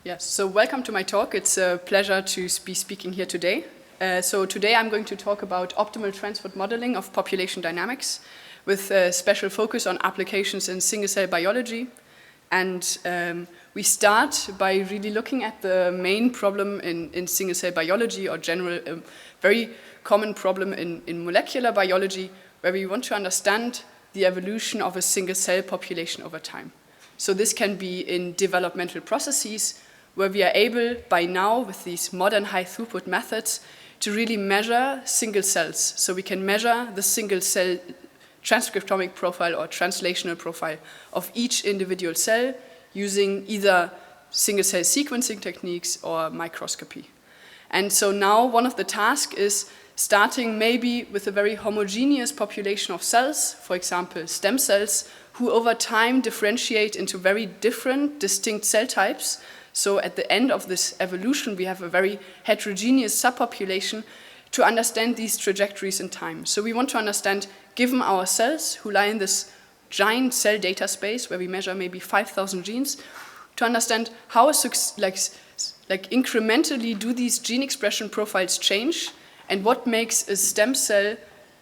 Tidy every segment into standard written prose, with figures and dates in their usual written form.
Yes, so welcome to my talk. It's a pleasure to be speaking here today. So today I'm going to talk about optimal transport modeling of population dynamics with a special focus on applications in single-cell biology. And we start by really looking at the main problem in single-cell biology, or general, very common problem in molecular biology, where we want to understand the evolution of a single-cell population over time. So this can be in developmental processes, where we are able, by now, with these modern high-throughput methods, to really measure single cells. So we can measure the single-cell transcriptomic profile or translational profile of each individual cell using either single-cell sequencing techniques or microscopy. And so now one of the tasks is starting maybe with a very homogeneous population of cells, for example, stem cells, who over time differentiate into very different, distinct cell types. So at the end of this evolution, we have a very heterogeneous subpopulation to understand these trajectories in time. So we want to understand, given our cells who lie in this giant cell data space where we measure maybe 5,000 genes, to understand how incrementally do these gene expression profiles change and what makes a stem cell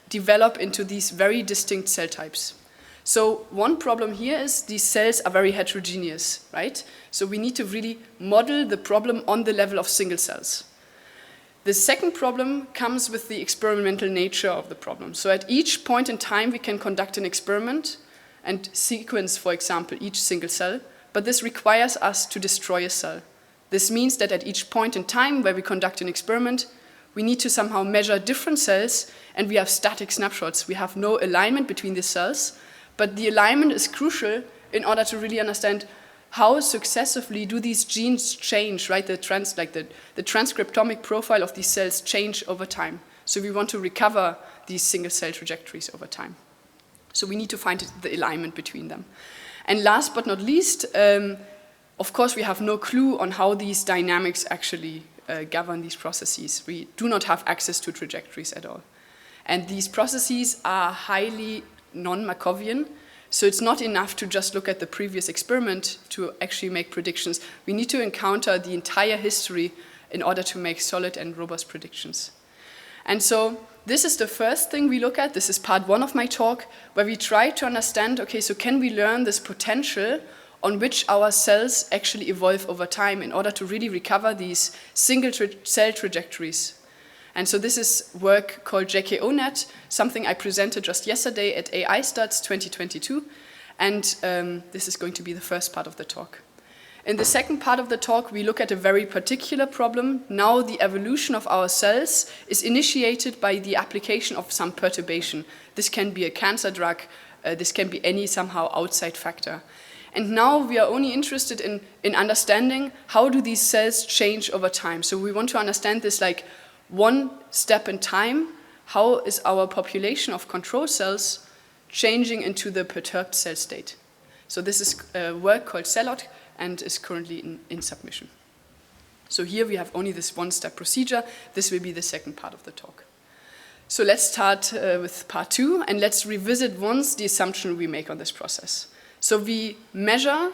develop into these very distinct cell types. So one problem here is these cells are very heterogeneous, right? So we need to really model the problem on the level of single cells. The second problem comes with the experimental nature of the problem. So at each point in time, we can conduct an experiment and sequence, for example, each single cell, but this requires us to destroy a cell. This means that at each point in time where we conduct an experiment, we need to somehow measure different cells, and we have static snapshots. We have no alignment between the cells, but the alignment is crucial in order to really understand how successively do these genes change, right? The transcriptomic profile of these cells change over time. So we want to recover these single cell trajectories over time. So we need to find the alignment between them. And last but not least, of course, we have no clue on how these dynamics actually govern these processes. We do not have access to trajectories at all. And these processes are highly non-Markovian, so it's not enough to just look at the previous experiment to actually make predictions. We need to encounter the entire history in order to make solid and robust predictions. And so this is the first thing we look at. This is part one of my talk, where we try to understand, okay, so can we learn this potential on which our cells actually evolve over time in order to really recover these single cell trajectories. And so this is work called JKONet, something I presented just yesterday at AI Stats 2022, and this is going to be the first part of the talk. In the second part of the talk, we look at a very particular problem. Now the evolution of our cells is initiated by the application of some perturbation. This can be a cancer drug, this can be any somehow outside factor. And now we are only interested in understanding how do these cells change over time. So we want to understand this like one step in time. How is our population of control cells changing into the perturbed cell state? So this is work called CELOT and is currently in submission. So here we have only this one-step procedure. This will be the second part of the talk. So let's start with part two, and let's revisit once the assumption we make on this process. So we measure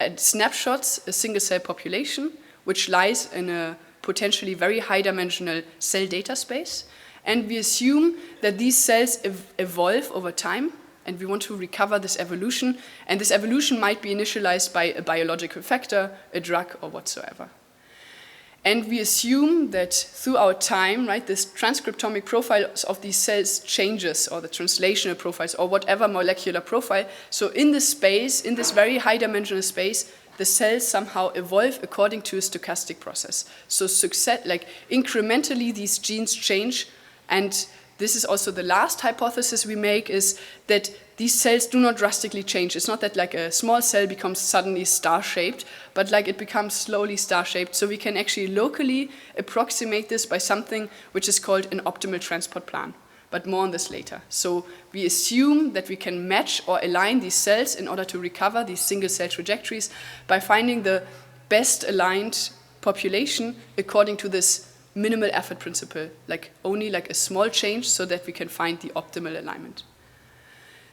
at snapshots a single cell population, which lies in a potentially very high-dimensional cell data space, and we assume that these cells evolve over time, and we want to recover this evolution, and this evolution might be initialized by a biological factor, a drug, or whatsoever. And we assume that throughout time, right, this transcriptomic profile of these cells changes, or the translational profiles, or whatever molecular profile. So in this space, in this very high-dimensional space, the cells somehow evolve according to a stochastic process. So incrementally these genes change, and this is also the last hypothesis we make, is that these cells do not drastically change. It's not that like a small cell becomes suddenly star-shaped, but like it becomes slowly star-shaped. So we can actually locally approximate this by something which is called an optimal transport plan. But more on this later. So we assume that we can match or align these cells in order to recover these single cell trajectories by finding the best aligned population according to this minimal effort principle, like only like a small change so that we can find the optimal alignment.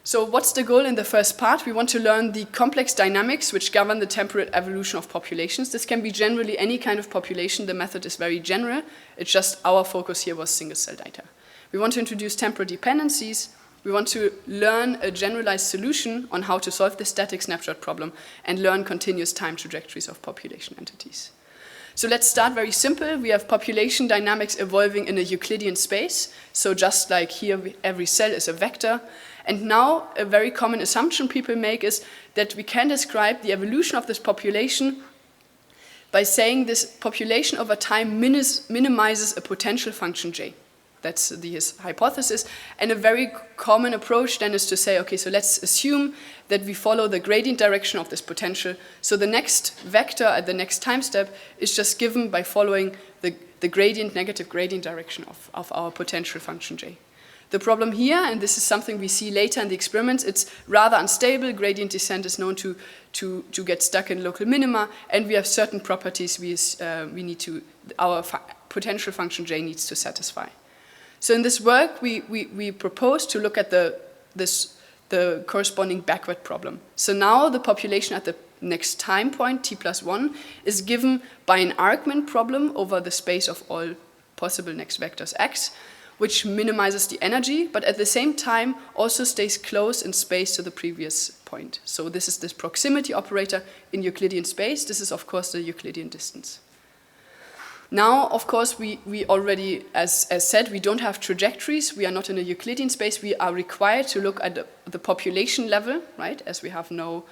So what's the goal in the first part? We want to learn the complex dynamics which govern the temporal evolution of populations. This can be generally any kind of population. The method is very general. It's just our focus here was single cell data. We want to introduce temporal dependencies. We want to learn a generalized solution on how to solve the static snapshot problem and learn continuous time trajectories of population entities. So let's start very simple. We have population dynamics evolving in a Euclidean space. So just like here, every cell is a vector. And now a very common assumption people make is that we can describe the evolution of this population by saying this population over time minimizes a potential function J. That's his hypothesis. And a very common approach then is to say, okay, so let's assume that we follow the gradient direction of this potential. So the next vector at the next time step is just given by following the gradient, negative gradient direction of our potential function J. The problem here, and this is something we see later in the experiments, it's rather unstable. Gradient descent is known to get stuck in local minima, and we have certain properties our potential function J needs to satisfy. So in this work, we propose to look at the corresponding backward problem. So now the population at the next time point, t+1, is given by an argment problem over the space of all possible next vectors x, which minimizes the energy, but at the same time also stays close in space to the previous point. So this is this proximity operator in Euclidean space. This is, of course, the Euclidean distance. Now, of course, we already, as said, we don't have trajectories. We are not in a Euclidean space. We are required to look at the population level, right, as we have no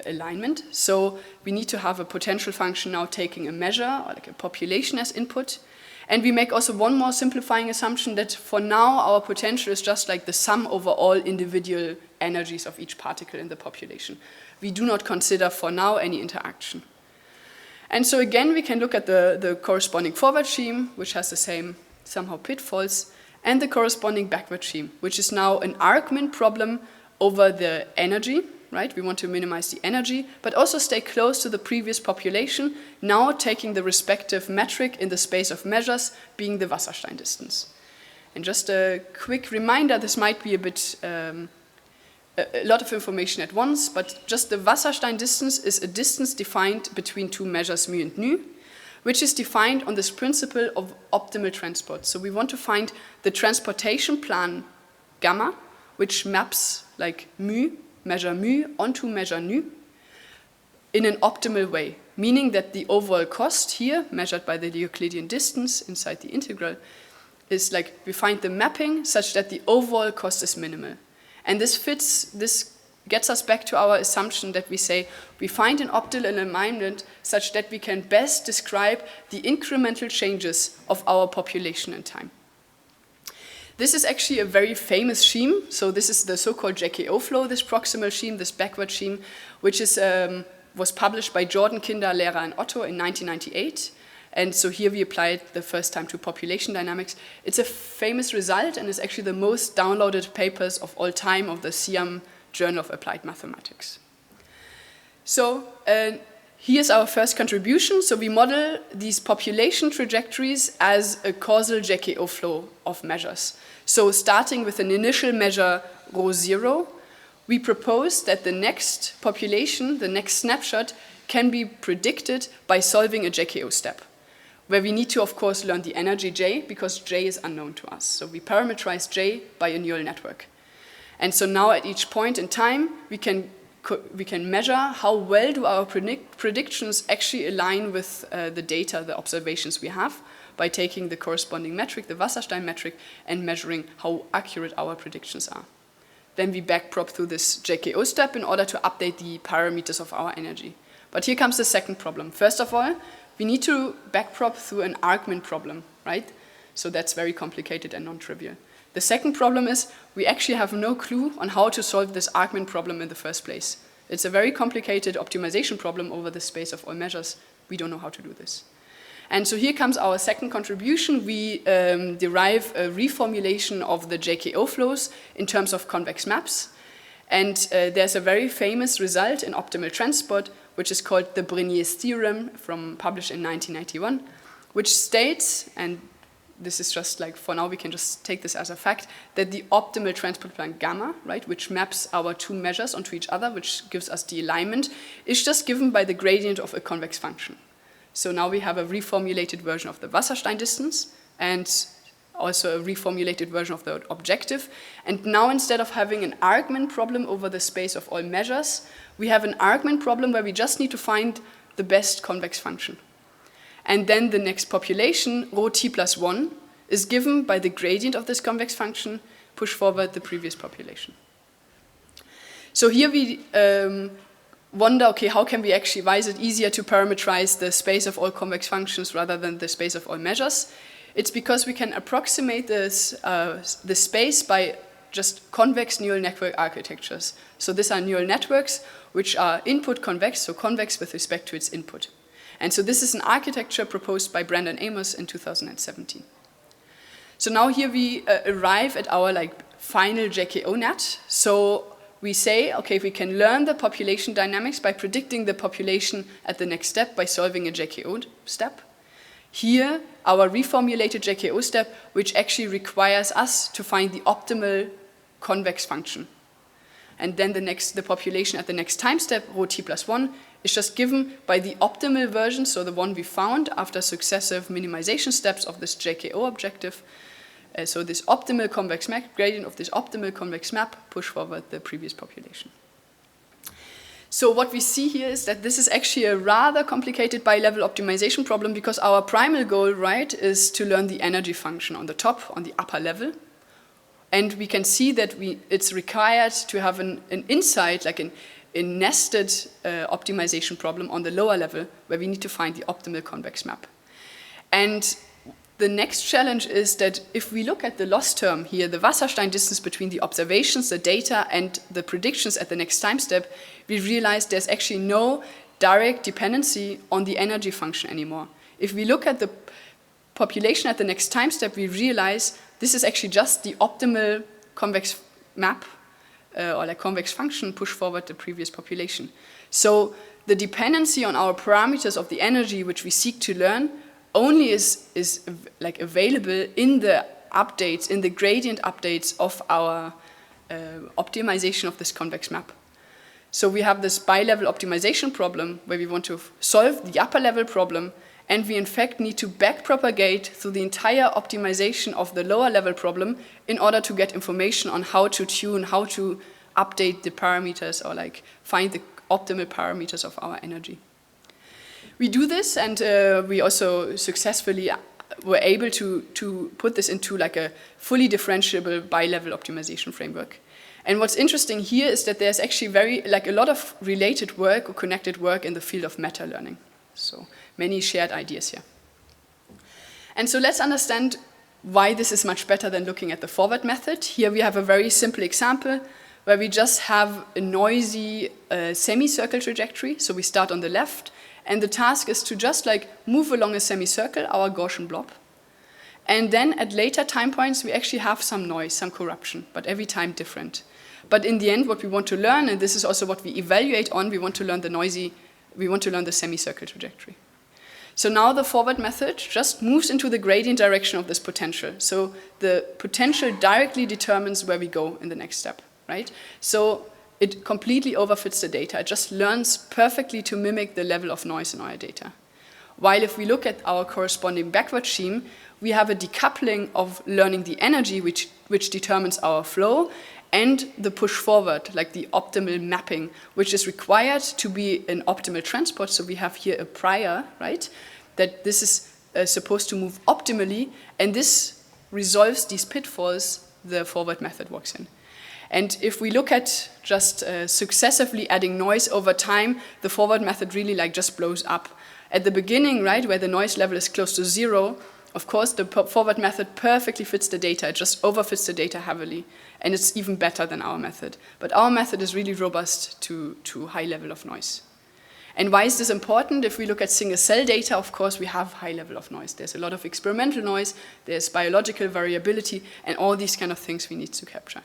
alignment. So we need to have a potential function now taking a measure, or like a population as input. And we make also one more simplifying assumption that for now our potential is just like the sum over all individual energies of each particle in the population. We do not consider for now any interaction. And so again we can look at the corresponding forward scheme, which has the same somehow pitfalls, and the corresponding backward scheme, which is now an argment problem over the energy. Right? We want to minimize the energy, but also stay close to the previous population, now taking the respective metric in the space of measures, being the Wasserstein distance. And just a quick reminder, this might be a bit, a lot of information at once, but just the Wasserstein distance is a distance defined between two measures, mu and nu, which is defined on this principle of optimal transport. So we want to find the transportation plan gamma, which maps like measure mu onto measure nu in an optimal way, meaning that the overall cost here, measured by the Euclidean distance inside the integral, is like we find the mapping such that the overall cost is minimal. And this gets us back to our assumption that we say we find an optimal alignment such that we can best describe the incremental changes of our population in time. This is actually a very famous scheme. So this is the so-called JKO flow, this proximal scheme, this backward scheme, which was published by Jordan, Kinder, Lehrer, and Otto in 1998. And so here we applied the first time to population dynamics. It's a famous result and is actually the most downloaded papers of all time of the SIAM Journal of Applied Mathematics. So here's our first contribution. So we model these population trajectories as a causal JKO flow of measures. So starting with an initial measure ρ0, we propose that the next population, the next snapshot, can be predicted by solving a JKO step, where we need to, of course, learn the energy J, because J is unknown to us. So we parameterize J by a neural network. And so now at each point in time, we can measure how well do our predictions actually align with the data, the observations we have, by taking the corresponding metric, the Wasserstein metric, and measuring how accurate our predictions are. Then we backprop through this JKO step in order to update the parameters of our energy. But here comes the second problem. First of all, we need to backprop through an argment problem, right? So that's very complicated and non-trivial. The second problem is we actually have no clue on how to solve this argment problem in the first place. It's a very complicated optimization problem over the space of all measures. We don't know how to do this. And so here comes our second contribution. We derive a reformulation of the JKO flows in terms of convex maps. And there's a very famous result in optimal transport, which is called the Brennier's theorem, published in 1991, which states, and this is just like, for now, we can just take this as a fact, that the optimal transport plan gamma, right, which maps our two measures onto each other, which gives us the alignment, is just given by the gradient of a convex function. So now we have a reformulated version of the Wasserstein distance, and also a reformulated version of the objective. And now instead of having an argument problem over the space of all measures, we have an argument problem where we just need to find the best convex function. And then the next population, rho t plus 1, is given by the gradient of this convex function, push forward the previous population. So here we wonder, okay, how can we actually, why is it easier to parameterize the space of all convex functions rather than the space of all measures? It's because we can approximate this, the space by just convex neural network architectures. So these are neural networks which are input convex, so convex with respect to its input. And so this is an architecture proposed by Brandon Amos in 2017. So now here we arrive at our final JKO net. So we say, okay, we can learn the population dynamics by predicting the population at the next step by solving a JKO step. Here, our reformulated JKO step, which actually requires us to find the optimal convex function. And then the population at the next time step, rho t plus 1, is just given by the optimal version, so the one we found after successive minimization steps of this JKO objective. So this optimal convex map, gradient of this optimal convex map, push forward the previous population. So what we see here is that this is actually a rather complicated bi-level optimization problem because our primal goal, right, is to learn the energy function on the top, on the upper level. And we can see that it's required to have an insight, like a nested optimization problem on the lower level where we need to find the optimal convex map. And the next challenge is that if we look at the loss term here, the Wasserstein distance between the observations, the data, and the predictions at the next time step, we realize there's actually no direct dependency on the energy function anymore. If we look at the population at the next time step, we realize this is actually just the optimal convex map or like convex function push forward the previous population. So the dependency on our parameters of the energy which we seek to learn only is like available in the updates, in the gradient updates of our optimization of this convex map. So we have this bi-level optimization problem where we want to solve the upper level problem, and we in fact need to backpropagate through the entire optimization of the lower level problem in order to get information on how to tune, how to update the parameters or like find the optimal parameters of our energy. We do this, and we also successfully were able to put this into like a fully differentiable bi-level optimization framework. And what's interesting here is that there's actually a lot of related work or connected work in the field of meta-learning. So many shared ideas here. And so let's understand why this is much better than looking at the forward method. Here we have a very simple example where we just have a noisy semicircle trajectory. So we start on the left, and the task is to just like move along a semicircle, our Gaussian blob. And then at later time points, we actually have some noise, some corruption, but every time different. But in the end, what we want to learn, and this is also what we evaluate on, we want to learn the semicircle trajectory. So now the forward method just moves into the gradient direction of this potential. So the potential directly determines where we go in the next step, right? So it completely overfits the data. It just learns perfectly to mimic the level of noise in our data. While if we look at our corresponding backward scheme, we have a decoupling of learning the energy, which determines our flow, and the push forward, like the optimal mapping, which is required to be an optimal transport. So we have here a prior, right, that this is supposed to move optimally, and this resolves these pitfalls the forward method works in. And if we look at just successively adding noise over time, the forward method really like just blows up. At the beginning, right, where the noise level is close to 0, of course, the forward method perfectly fits the data. It just overfits the data heavily, and it's even better than our method. But our method is really robust to high level of noise. And why is this important? If we look at single cell data, of course, we have high level of noise. There's a lot of experimental noise, there's biological variability, and all these kind of things we need to capture.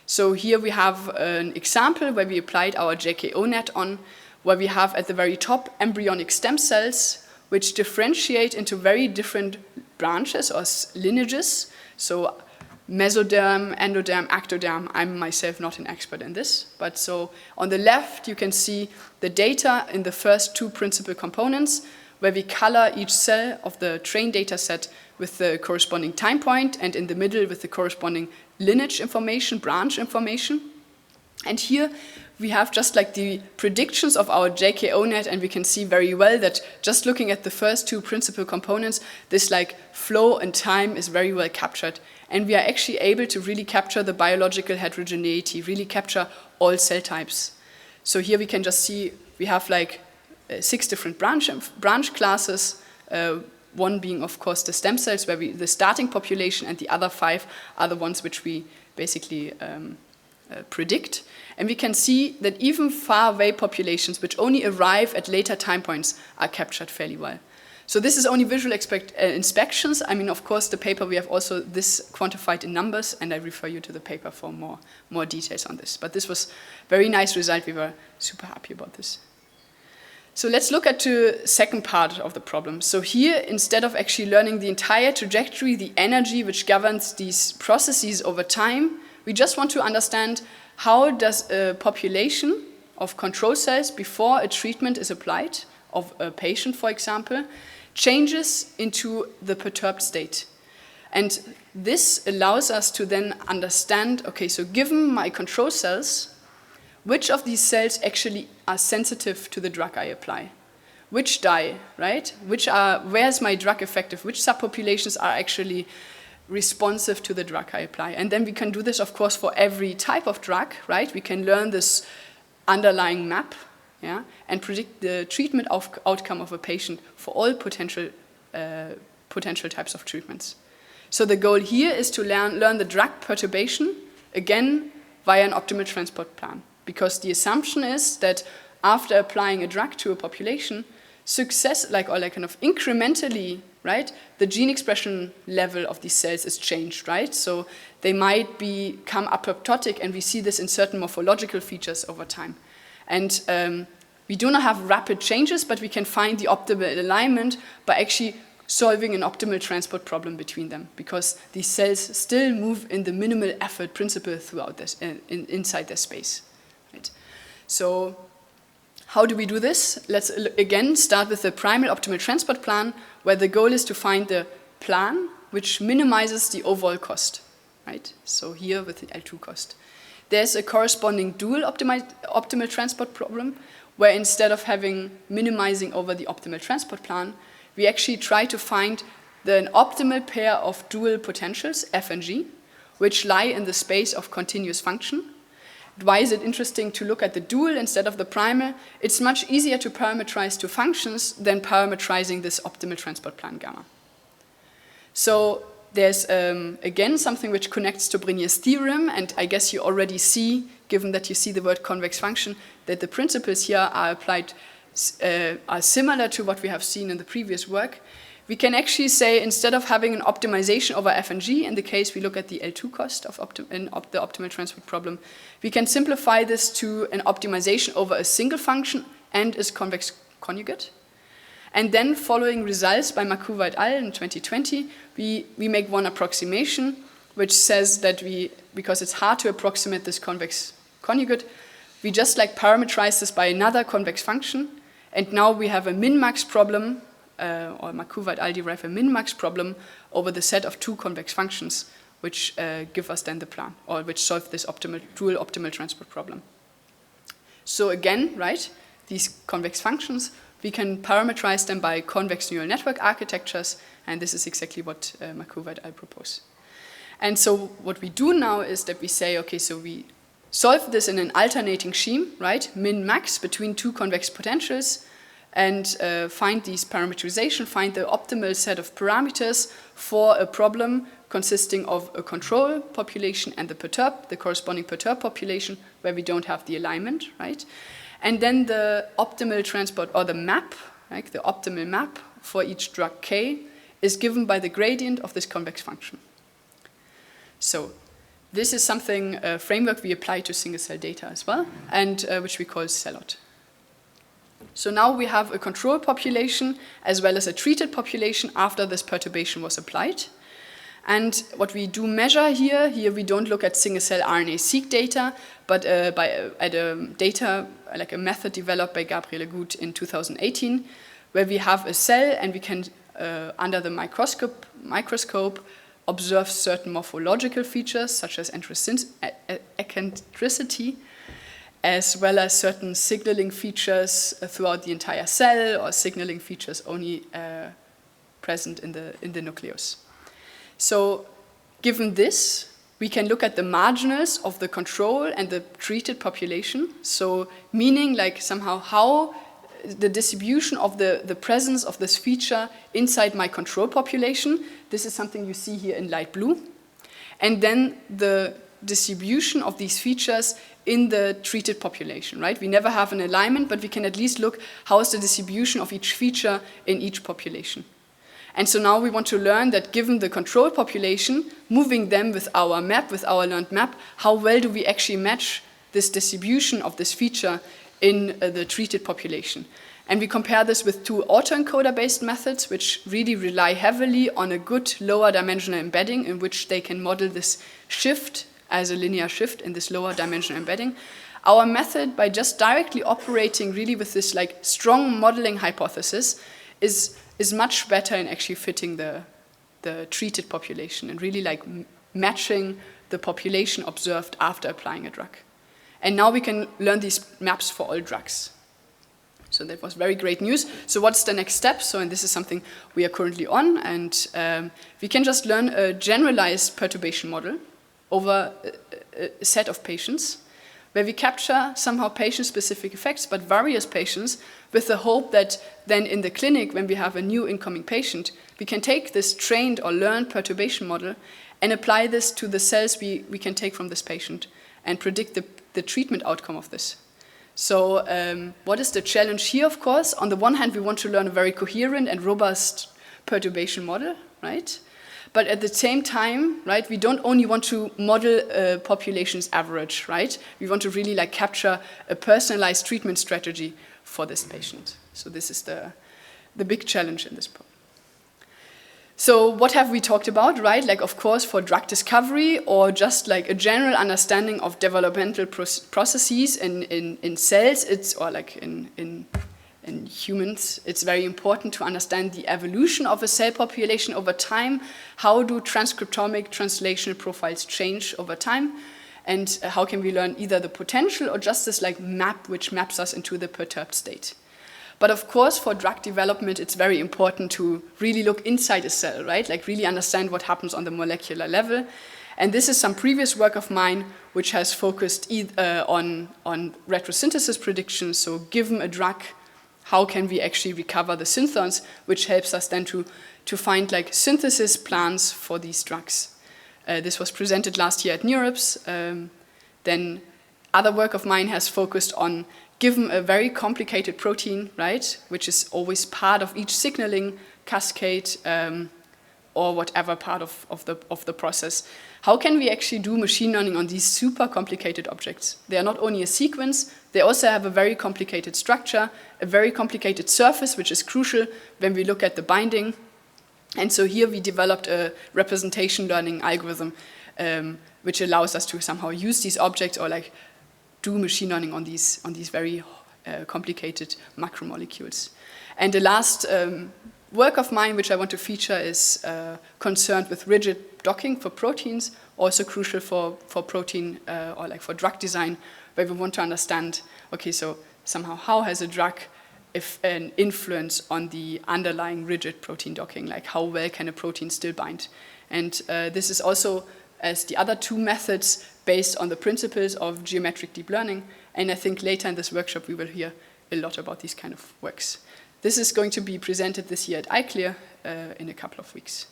So here we have an example where we applied our JKO net on, where we have at the very top embryonic stem cells, which differentiate into very different branches or lineages. So mesoderm, endoderm, ectoderm. I'm myself not an expert in this, but so on the left you can see the data in the first two principal components, where we color each cell of the trained data set with the corresponding time point, and in the middle with the corresponding lineage information, branch information. And here we have just like the predictions of our JKO-net, and we can see very well that just looking at the first two principal components, this like flow and time is very well captured. And we are actually able to really capture the biological heterogeneity, really capture all cell types. So here we can just see we have like 6 different branch classes, one being of course the stem cells, where the starting population, and the other 5 are the ones which we basically predict. And we can see that even far away populations which only arrive at later time points are captured fairly well. So this is only visual inspections. I mean, of course, the paper, we have also this quantified in numbers, and I refer you to the paper for more details on this. But this was a very nice result. We were super happy about this. So let's look at the second part of the problem. So here, instead of actually learning the entire trajectory, the energy which governs these processes over time, we just want to understand how does a population of control cells before a treatment is applied, of a patient, for example, changes into the perturbed state. And this allows us to then understand, okay, so given my control cells, which of these cells actually are sensitive to the drug I apply? Which die, right? Where's my drug effective? Which subpopulations are actually responsive to the drug I apply? And then we can do this, of course, for every type of drug, right? We can learn this underlying map, yeah, and predict the treatment outcome of a patient for all potential types of treatments. So the goal here is to learn the drug perturbation, again, via an optimal transport plan. Because the assumption is that after applying a drug to a population, success, like kind of incrementally, right, the gene expression level of these cells is changed, right? So they might become apoptotic, and we see this in certain morphological features over time. And we do not have rapid changes, but we can find the optimal alignment by actually solving an optimal transport problem between them, because these cells still move in the minimal effort principle throughout this, inside their space. Right? So how do we do this? Let's again start with the primal optimal transport plan, where the goal is to find the plan which minimizes the overall cost. Right? So here with the L2 cost. There's a corresponding dual optimal transport problem, where instead of minimizing over the optimal transport plan, we actually try to find an optimal pair of dual potentials, F and G, which lie in the space of continuous function. Why is it interesting to look at the dual instead of the primal? It's much easier to parameterize to functions than parameterizing this optimal transport plan gamma. So there's, again, something which connects to Brenier's theorem, and I guess you already see, given that you see the word convex function, that the principles here are applied, are similar to what we have seen in the previous work. We can actually say, instead of having an optimization over F and G, in the case we look at the L2 cost of the optimal transport problem, we can simplify this to an optimization over a single function and its convex conjugate. And then, following results by Makuva et al. In 2020, we make one approximation, which says that because it's hard to approximate this convex conjugate, we just parameterize this by another convex function, and now we have a min-max problem, or Makuva et al. Derive a min-max problem over the set of two convex functions, which give us then the plan, or which solve this dual optimal transport problem. So again, right, these convex functions, we can parameterize them by convex neural network architectures, and this is exactly what Makuva et al. Propose. And so what we do now is that we say, okay, so we solve this in an alternating scheme, right, min-max between two convex potentials, and find these parameterization, find the optimal set of parameters for a problem consisting of a control population and the corresponding perturb population, where we don't have the alignment, right? And then the optimal transport, or the map, right, the optimal map for each drug K is given by the gradient of this convex function. So this is something, a framework we apply to single cell data as well, and which we call CELOT. So now we have a control population as well as a treated population after this perturbation was applied. And what we do measure here we don't look at single-cell RNA-seq data, but at data, like a method developed by Gabriele Gut in 2018, where we have a cell and we can, under the microscope, observe certain morphological features, such as eccentricity, as well as certain signaling features throughout the entire cell, or signaling features only present in the nucleus. So given this, we can look at the marginals of the control and the treated population. So meaning like somehow how the distribution of the presence of this feature inside my control population. This is something you see here in light blue. And then the distribution of these features in the treated population, right? We never have an alignment, but we can at least look how is the distribution of each feature in each population. And so now we want to learn that given the control population, moving them with our map, with our learned map, how well do we actually match this distribution of this feature in the treated population. And we compare this with two autoencoder-based methods, which really rely heavily on a good lower dimensional embedding in which they can model this shift as a linear shift in this lower dimensional embedding. Our method, by just directly operating really with this like strong modeling hypothesis, is much better in actually fitting the treated population and really like matching the population observed after applying a drug. And now we can learn these maps for all drugs. So that was very great news. So what's the next step? So, and this is something we are currently on, and we can just learn a generalized perturbation model over a set of patients, where we capture somehow patient-specific effects, but various patients, with the hope that then in the clinic, when we have a new incoming patient, we can take this trained or learned perturbation model and apply this to the cells we can take from this patient and predict the treatment outcome of this. So what is the challenge here, of course? On the one hand, we want to learn a very coherent and robust perturbation model, right? But at the same time, right, we don't only want to model a population's average, right? We want to really like capture a personalized treatment strategy for this patient. So this is the big challenge in this problem. So what have we talked about, right? Like, of course, for drug discovery or just like a general understanding of developmental processes in cells, or like in humans, it's very important to understand the evolution of a cell population over time. How do transcriptomic translational profiles change over time? And how can we learn either the potential or just this like map which maps us into the perturbed state? But of course, for drug development, it's very important to really look inside a cell, right? Like really understand what happens on the molecular level. And this is some previous work of mine which has focused on retrosynthesis predictions. So given a drug, how can we actually recover the synthons, which helps us then to find like synthesis plans for these drugs. This was presented last year at NeurIPS. Then other work of mine has focused on, given a very complicated protein, right, which is always part of each signaling cascade or whatever part of the process, how can we actually do machine learning on these super complicated objects? They are not only a sequence, they also have a very complicated structure, a very complicated surface, which is crucial when we look at the binding. And so here we developed a representation learning algorithm which allows us to somehow use these objects or like do machine learning on these very complicated macromolecules. And the last work of mine, which I want to feature, is concerned with rigid docking for proteins, also crucial for protein or like for drug design, where we want to understand, okay, so somehow how has a drug an influence on the underlying rigid protein docking, like how well can a protein still bind? And this is also, as the other two methods, based on the principles of geometric deep learning. And I think later in this workshop we will hear a lot about these kind of works. This is going to be presented this year at ICLR in a couple of weeks.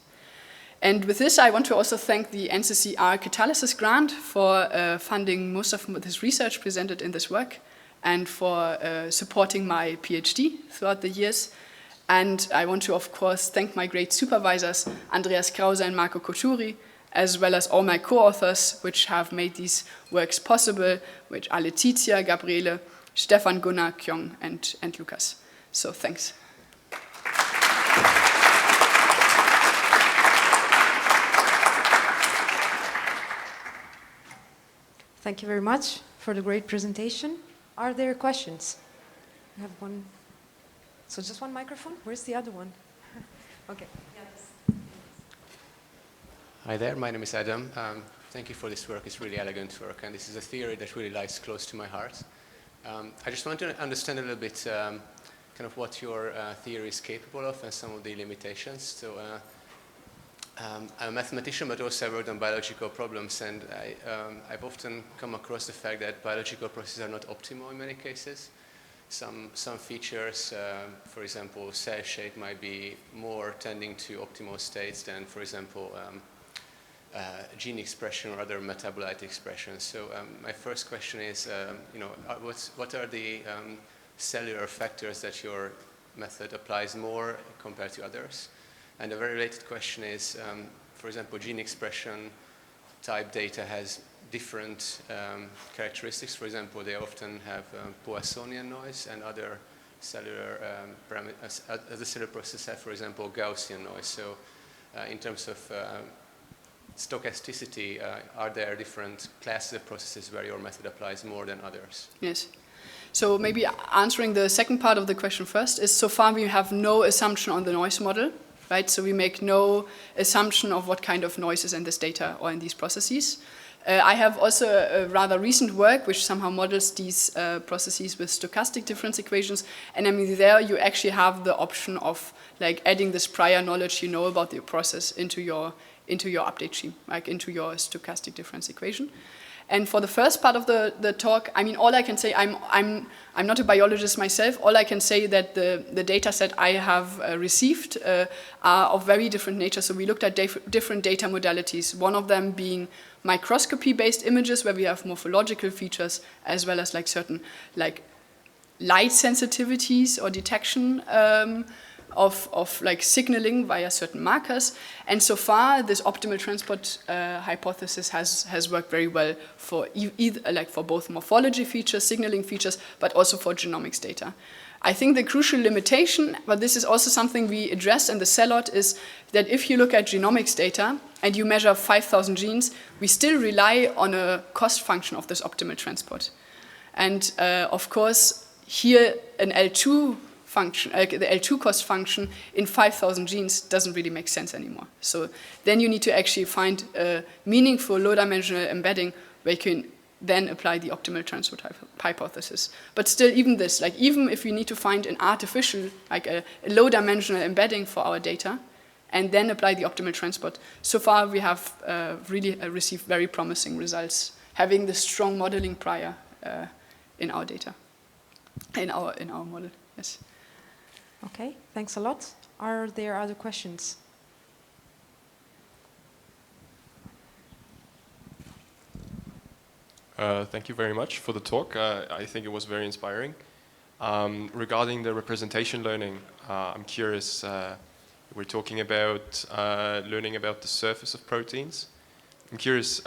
And with this, I want to also thank the NCCR Catalysis Grant for funding most of this research presented in this work and for supporting my PhD throughout the years. And I want to, of course, thank my great supervisors, Andreas Krause and Marco Coturi, as well as all my co-authors, which have made these works possible, which are Letizia, Gabriele, Stefan, Gunnar, Kyung, and Lukas. So thanks. Thank you very much for the great presentation. Are there questions? I have one. So just one microphone? Where's the other one? Okay. Hi there, my name is Adam. Thank you for this work. It's really elegant work, and this is a theory that really lies close to my heart. I just want to understand a little bit kind of what your theory is capable of and some of the limitations. So I'm a mathematician, but also I worked on biological problems, and I've often come across the fact that biological processes are not optimal in many cases. Some features, for example, cell shape might be more tending to optimal states than, for example, gene expression or other metabolite expressions. So my first question is, what are the cellular factors that your method applies more compared to others? And a very related question is, for example, gene expression type data has different characteristics. For example, they often have Poissonian noise, and other cellular other cellular processes have, for example, Gaussian noise. So in terms of stochasticity, are there different classes of processes where your method applies more than others? Yes. So maybe answering the second part of the question first is, so far we have no assumption on the noise model, right? So we make no assumption of what kind of noise is in this data or in these processes. I have also a rather recent work which somehow models these processes with stochastic difference equations, and I mean there you actually have the option of like adding this prior knowledge you know about the process into your update scheme, like into your stochastic difference equation. And for the first part of the talk, I mean, all I can say, I'm not a biologist myself. All I can say that the data set I have received are of very different nature. So we looked at different data modalities. One of them being microscopy-based images, where we have morphological features, as well as like certain like light sensitivities or detection of like signaling via certain markers. And so far, this optimal transport hypothesis has worked very well for either like for both morphology features, signaling features, but also for genomics data. I think the crucial limitation, but this is also something we address in the CELOT, is that if you look at genomics data and you measure 5,000 genes, we still rely on a cost function of this optimal transport. And of course, here an L2 function, the L2 cost function in 5,000 genes doesn't really make sense anymore. So then you need to actually find a meaningful low-dimensional embedding where you can then apply the optimal transport hypothesis. But still, even this, like even if we need to find an artificial, like a low-dimensional embedding for our data, and then apply the optimal transport, so far we have really received very promising results, having the strong modeling prior in our data, in our model. Yes. Okay, thanks a lot. Are there other questions? Thank you very much for the talk. I think it was very inspiring. Regarding the representation learning, I'm curious, we're talking about learning about the surface of proteins. I'm curious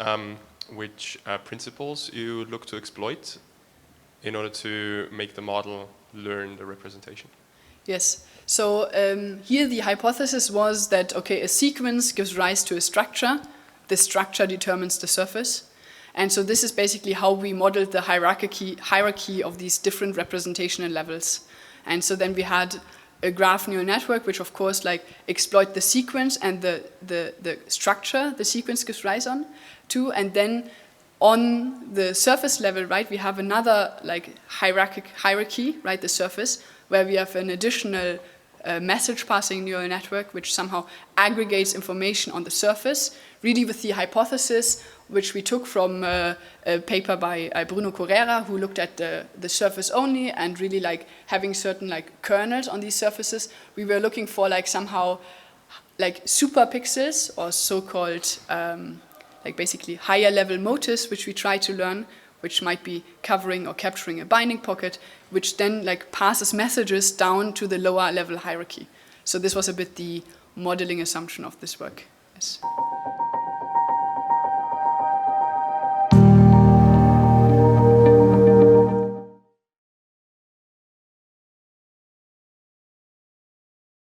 which principles you look to exploit in order to make the model learn the representation. Yes. So here the hypothesis was that, okay, a sequence gives rise to a structure. The structure determines the surface. And so this is basically how we modeled the hierarchy of these different representational levels. And so then we had a graph neural network, which of course like exploit the sequence and the structure the sequence gives rise to. And then on the surface level, right, we have another like hierarchy, right, the surface, where we have an additional message passing neural network, which somehow aggregates information on the surface, really with the hypothesis which we took from a paper by Bruno Correra, who looked at the surface only and really like having certain like kernels on these surfaces. We were looking for like somehow like superpixels or so-called like basically higher level motifs, which we try to learn, which might be covering or capturing a binding pocket, which then like passes messages down to the lower level hierarchy. So this was a bit the modeling assumption of this work. Yes.